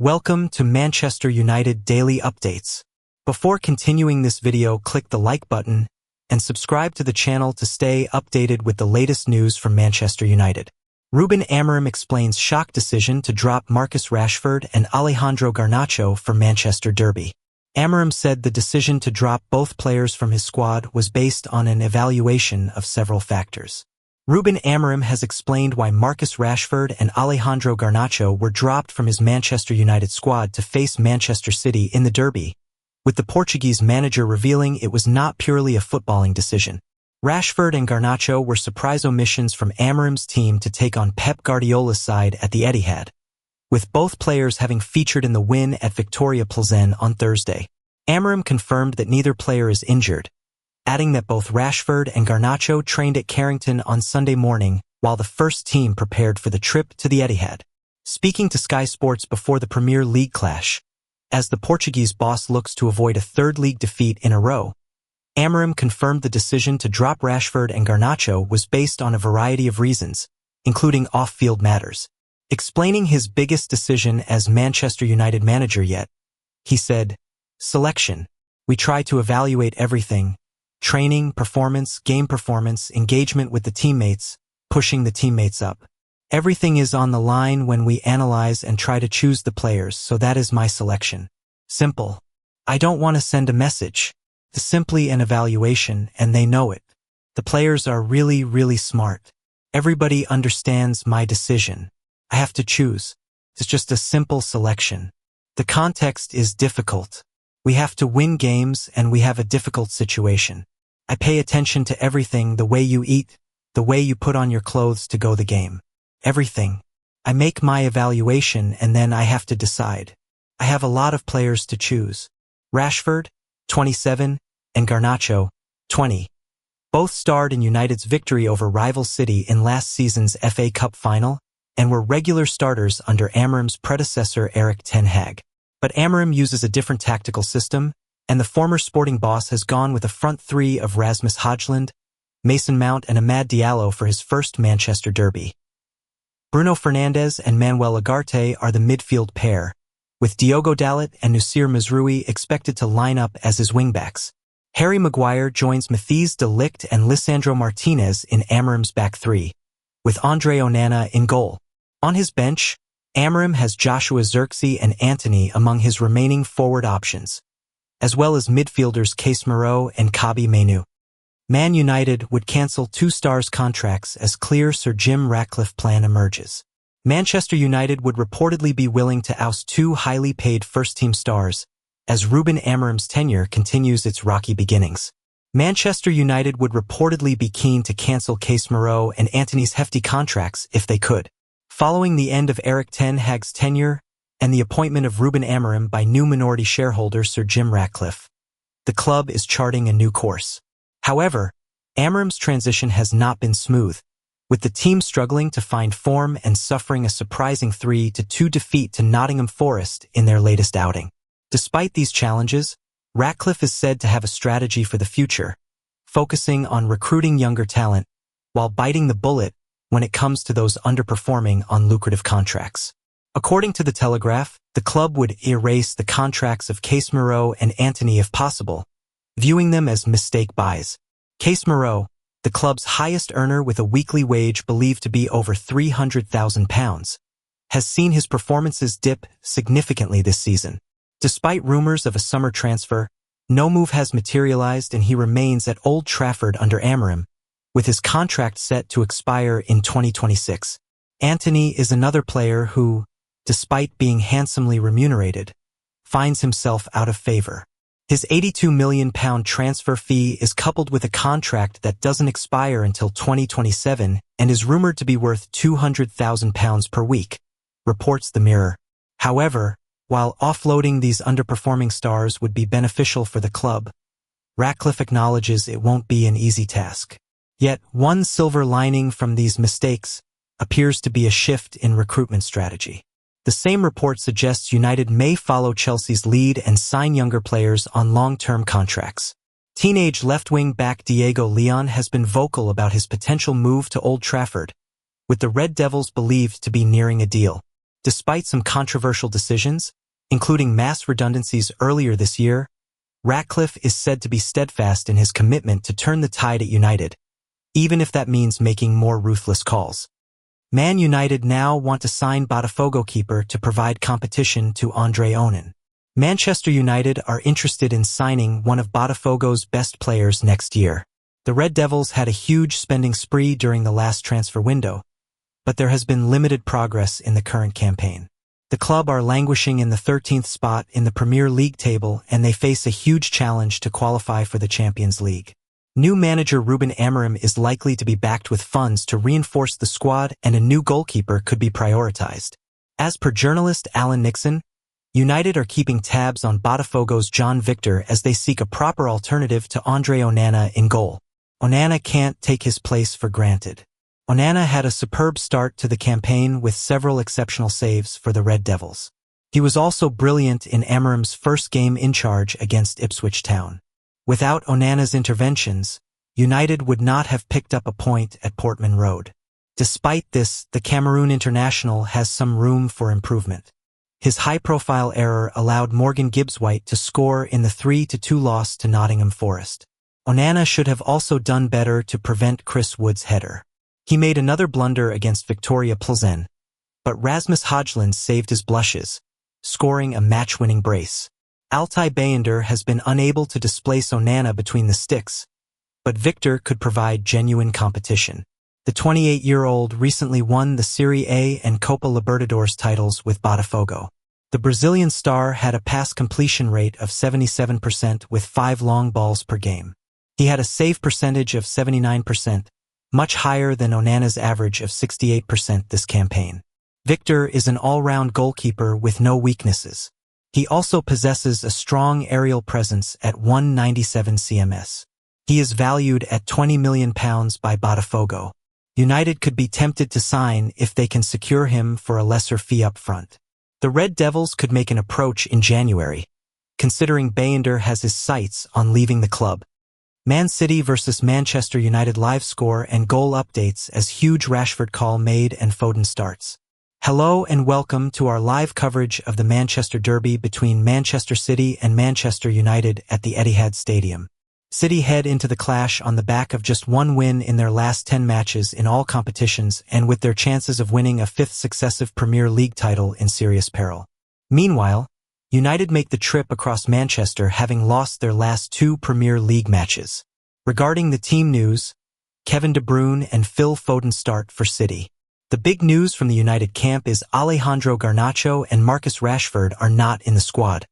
Welcome to Manchester United Daily Updates. Before continuing this video, click the like button and subscribe to the channel to stay updated with the latest news from Manchester United. Ruben Amorim explains shock decision to drop Marcus Rashford and Alejandro Garnacho for Manchester derby. Amorim said the decision to drop both players from his squad was based on an evaluation of several factors. Ruben Amorim has explained why Marcus Rashford and Alejandro Garnacho were dropped from his Manchester United squad to face Manchester City in the derby, with the Portuguese manager revealing it was not purely a footballing decision. Rashford and Garnacho were surprise omissions from Amorim's team to take on Pep Guardiola's side at the Etihad, with both players having featured in the win at Victoria Plzen on Thursday. Amorim confirmed that neither player is injured, adding that both Rashford and Garnacho trained at Carrington on Sunday morning while the first team prepared for the trip to the Etihad. Speaking to Sky Sports before the Premier League clash, as the Portuguese boss looks to avoid a third league defeat in a row, Amorim confirmed the decision to drop Rashford and Garnacho was based on a variety of reasons, including off-field matters. Explaining his biggest decision as Manchester United manager yet, he said, "Selection. We try to evaluate everything: training, performance, game performance, engagement with the teammates, pushing the teammates up. Everything is on the line when we analyze and try to choose the players, so that is my selection. Simple. I don't want to send a message. It's simply an evaluation, and they know it. The players are really smart. Everybody understands my decision. I have to choose. It's just a simple selection. The context is difficult. We have to win games, and we have a difficult situation. I pay attention to everything: the way you eat, the way you put on your clothes to go the game. Everything. I make my evaluation, and then I have to decide. I have a lot of players to choose. Rashford, 27, and Garnacho, 20. Both starred in United's victory over rival City in last season's FA Cup final and were regular starters under Amorim's predecessor Erik ten Hag. But Amorim uses a different tactical system, and the former Sporting boss has gone with a front three of Rasmus Højlund, Mason Mount and Amad Diallo for his first Manchester derby. Bruno Fernandes and Manuel Ugarte are the midfield pair, with Diogo Dalot and Noussair Mazraoui expected to line up as his wingbacks. Harry Maguire joins Matthijs de Ligt and Lisandro Martinez in Amorim's back three, with Andre Onan in goal. On his bench, Amorim has Joshua Zirkzee and Antony among his remaining forward options, as well as midfielders Casemiro and Kobbie Mainoo. Man United would cancel 2 stars' contracts as clear Sir Jim Ratcliffe plan emerges. Manchester United would reportedly be willing to oust 2 highly paid first-team stars as Ruben Amorim's tenure continues its rocky beginnings. Manchester United would reportedly be keen to cancel Casemiro and Antony's hefty contracts if they could. Following the end of Erik ten Hag's tenure and the appointment of Ruben Amorim by new minority shareholder Sir Jim Ratcliffe, the club is charting a new course. However, Amorim's transition has not been smooth, with the team struggling to find form and suffering a surprising 3-2 defeat to Nottingham Forest in their latest outing. Despite these challenges, Ratcliffe is said to have a strategy for the future, focusing on recruiting younger talent while biting the bullet when it comes to those underperforming on lucrative contracts. According to The Telegraph, the club would erase the contracts of Casemiro and Antony if possible, viewing them as mistake buys. Casemiro, the club's highest earner with a weekly wage believed to be over £300,000, has seen his performances dip significantly this season. Despite rumors of a summer transfer, no move has materialized and he remains at Old Trafford under Amorim, with his contract set to expire in 2026. Antony is another player who, despite being handsomely remunerated, finds himself out of favor. His £82 million transfer fee is coupled with a contract that doesn't expire until 2027 and is rumored to be worth £200,000 per week, reports The Mirror. However, while offloading these underperforming stars would be beneficial for the club, Ratcliffe acknowledges it won't be an easy task. Yet, one silver lining from these mistakes appears to be a shift in recruitment strategy. The same report suggests United may follow Chelsea's lead and sign younger players on long-term contracts. Teenage left-wing back Diego Leon has been vocal about his potential move to Old Trafford, with the Red Devils believed to be nearing a deal. Despite some controversial decisions, including mass redundancies earlier this year, Ratcliffe is said to be steadfast in his commitment to turn the tide at United, even if that means making more ruthless calls. Man United now want to sign Botafogo keeper to provide competition to Andre Onan. Manchester United are interested in signing one of Botafogo's best players next year. The Red Devils had a huge spending spree during the last transfer window, but there has been limited progress in the current campaign. The club are languishing in the 13th spot in the Premier League table, and they face a huge challenge to qualify for the Champions League. New manager Ruben Amorim is likely to be backed with funds to reinforce the squad, and a new goalkeeper could be prioritized. As per journalist Alan Nixon, United are keeping tabs on Botafogo's John Victor as they seek a proper alternative to Andre Onan in goal. Onana can't take his place for granted. Onana had a superb start to the campaign with several exceptional saves for the Red Devils. He was also brilliant in Amorim's first game in charge against Ipswich Town. Without Onana's interventions, United would not have picked up a point at Portman Road. Despite this, the Cameroon international has some room for improvement. His high-profile error allowed Morgan Gibbs-White to score in the 3-2 loss to Nottingham Forest. Onana should have also done better to prevent Chris Wood's header. He made another blunder against Victoria Plzen, but Rasmus Højlund saved his blushes, scoring a match-winning brace. Altay Bayender has been unable to displace Onana between the sticks, but Victor could provide genuine competition. The 28-year-old recently won the Serie A and Copa Libertadores titles with Botafogo. The Brazilian star had a pass completion rate of 77% with 5 long balls per game. He had a save percentage of 79%, much higher than Onana's average of 68% this campaign. Victor is an all-round goalkeeper with no weaknesses. He also possesses a strong aerial presence at 197 cms. He is valued at £20 million by Botafogo. United could be tempted to sign if they can secure him for a lesser fee up front. The Red Devils could make an approach in January, considering Bayender has his sights on leaving the club. Man City vs Manchester United live score and goal updates as huge Rashford call made and Foden starts. Hello and welcome to our live coverage of the Manchester Derby between Manchester City and Manchester United at the Etihad Stadium. City head into the clash on the back of just one win in their last 10 matches in all competitions and with their chances of winning a 5th successive Premier League title in serious peril. Meanwhile, United make the trip across Manchester having lost their last 2 Premier League matches. Regarding the team news, Kevin De Bruyne and Phil Foden start for City. The big news from the United camp is Alejandro Garnacho and Marcus Rashford are not in the squad,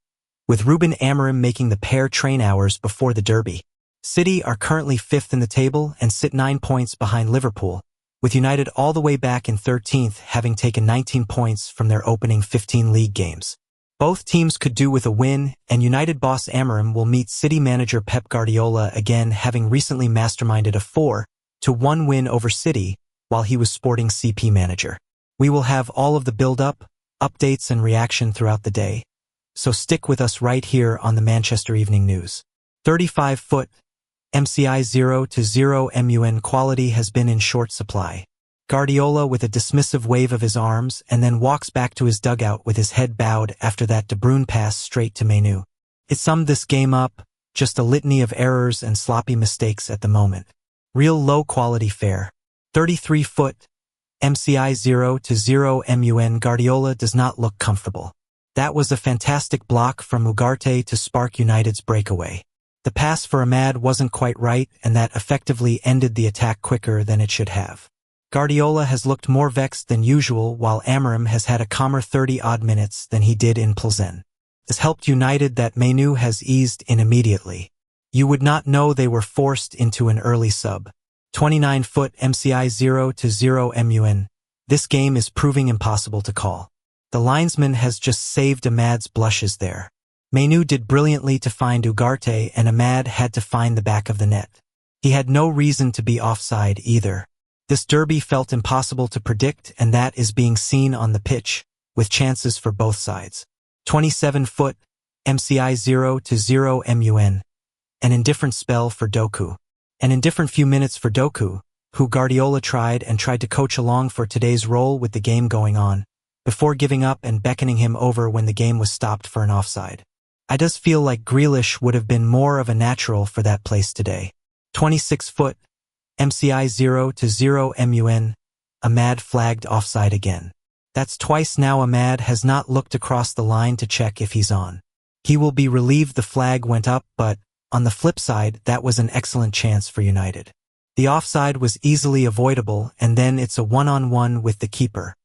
with Ruben Amorim making the pair train hours before the derby. City are currently 5th in the table and sit 9 points behind Liverpool, with United all the way back in 13th having taken 19 points from their opening 15 league games. Both teams could do with a win, and United boss Amorim will meet City manager Pep Guardiola again, having recently masterminded a 4-1 win over City while he was Sporting CP manager. We will have all of the build-up, updates and reaction throughout the day, so stick with us right here on the Manchester Evening News. 35-foot MCI 0-0 MUN quality has been in short supply. Guardiola with a dismissive wave of his arms and then walks back to his dugout with his head bowed after that De Bruyne pass straight to Mainoo. It summed this game up, just a litany of errors and sloppy mistakes at the moment. Real low-quality fare. 33-foot MCI 0-0 MUN Guardiola does not look comfortable. That was a fantastic block from Ugarte to spark United's breakaway. The pass for Ahmad wasn't quite right, and that effectively ended the attack quicker than it should have. Guardiola has looked more vexed than usual, while Amorim has had a calmer 30-odd minutes than he did in Plzen. This helped United that Mainoo has eased in immediately. You would not know they were forced into an early sub. 29-foot MCI 0-0 MUN. This game is proving impossible to call. The linesman has just saved Ahmad's blushes there. Mainoo did brilliantly to find Ugarte, and Ahmad had to find the back of the net. He had no reason to be offside either. This derby felt impossible to predict, and that is being seen on the pitch, with chances for both sides. 27-foot MCI 0-0 MUN. An indifferent spell for Doku. An indifferent few minutes for Doku, who Guardiola tried to coach along for today's role with the game going on, before giving up and beckoning him over when the game was stopped for an offside. I does feel like Grealish would have been more of a natural for that place today. 26 foot, MCI 0-0 MUN, Ahmad flagged offside again. That's twice now Ahmad has not looked across the line to check if he's on. He will be relieved the flag went up, but, on the flip side, that was an excellent chance for United. The offside was easily avoidable, and then it's a one-on-one with the keeper.